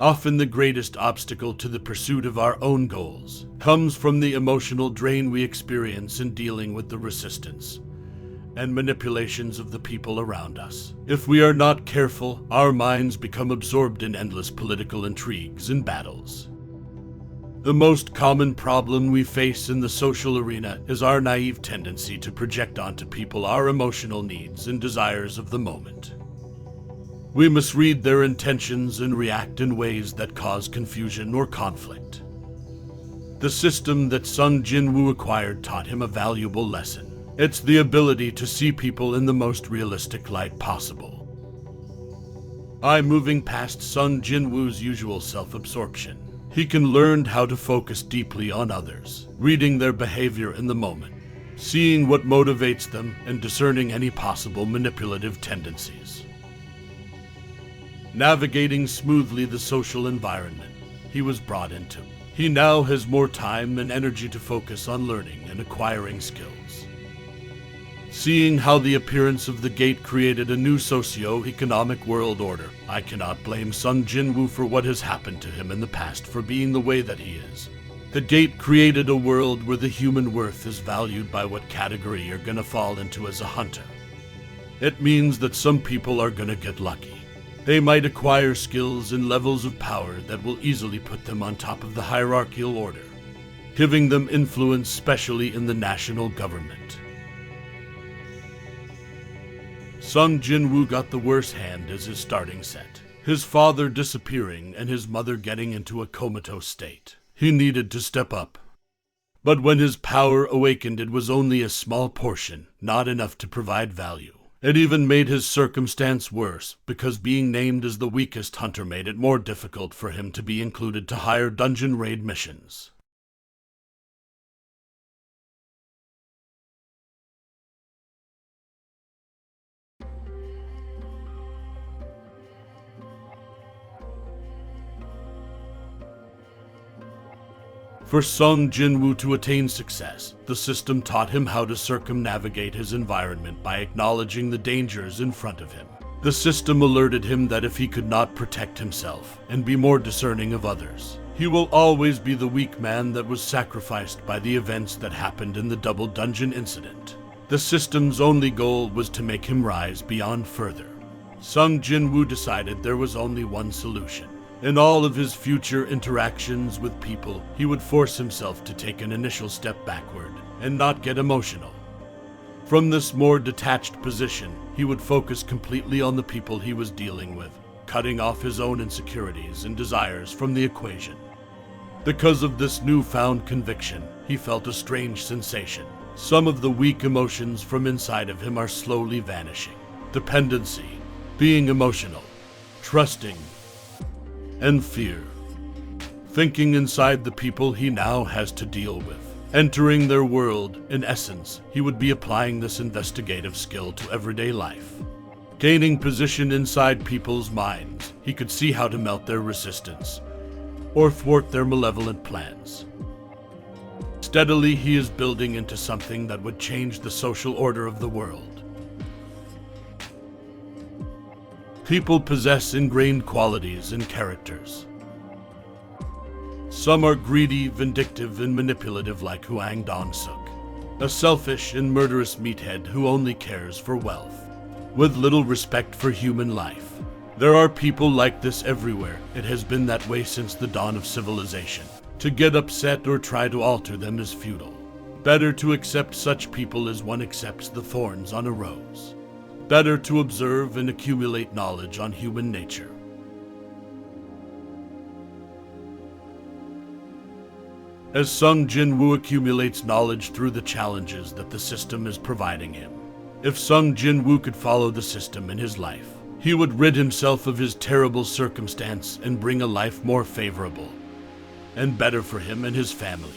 Often the greatest obstacle to the pursuit of our own goals comes from the emotional drain we experience in dealing with the resistance and manipulations of the people around us. If we are not careful, our minds become absorbed in endless political intrigues and battles. The most common problem we face in the social arena is our naive tendency to project onto people our emotional needs and desires of the moment. We misread their intentions and react in ways that cause confusion or conflict. The system that Sung Jinwoo acquired taught him a valuable lesson. It's the ability to see people in the most realistic light possible. By moving past Sung Jinwoo's usual self-absorption, he can learn how to focus deeply on others, reading their behavior in the moment, seeing what motivates them, and discerning any possible manipulative tendencies. Navigating smoothly the social environment he was brought into, he now has more time and energy to focus on learning and acquiring skills. Seeing how the appearance of the gate created a new socio-economic world order, I cannot blame Sung Jinwoo for what has happened to him in the past for being the way that he is. The gate created a world where the human worth is valued by what category you're gonna fall into as a hunter. It means that some people are gonna get lucky. They might acquire skills and levels of power that will easily put them on top of the hierarchical order, giving them influence, especially in the national government. Sung Jinwoo got the worst hand as his starting set, his father disappearing and his mother getting into a comatose state. He needed to step up. But when his power awakened, it was only a small portion, not enough to provide value. It even made his circumstance worse, because being named as the weakest hunter made it more difficult for him to be included to higher dungeon raid missions. For Sung Jinwoo to attain success, the system taught him how to circumnavigate his environment by acknowledging the dangers in front of him. The system alerted him that if he could not protect himself and be more discerning of others, he will always be the weak man that was sacrificed by the events that happened in the double dungeon incident. The system's only goal was to make him rise beyond further. Sung Jinwoo decided there was only one solution. In all of his future interactions with people, he would force himself to take an initial step backward and not get emotional. From this more detached position, he would focus completely on the people he was dealing with, cutting off his own insecurities and desires from the equation. Because of this newfound conviction, he felt a strange sensation. Some of the weak emotions from inside of him are slowly vanishing. Dependency, being emotional, trusting, and fear. Thinking inside the people he now has to deal with. Entering their world, in essence, he would be applying this investigative skill to everyday life. Gaining position inside people's minds, he could see how to melt their resistance, or thwart their malevolent plans. Steadily, he is building into something that would change the social order of the world. People possess ingrained qualities and characters. Some are greedy, vindictive, and manipulative like Hwang Dong-suk, a selfish and murderous meathead who only cares for wealth, with little respect for human life. There are people like this everywhere. It has been that way since the dawn of civilization. To get upset or try to alter them is futile. Better to accept such people as one accepts the thorns on a rose. Better to observe and accumulate knowledge on human nature. As Sung Jinwoo accumulates knowledge through the challenges that the system is providing him, if Sung Jinwoo could follow the system in his life, he would rid himself of his terrible circumstance and bring a life more favorable and better for him and his family.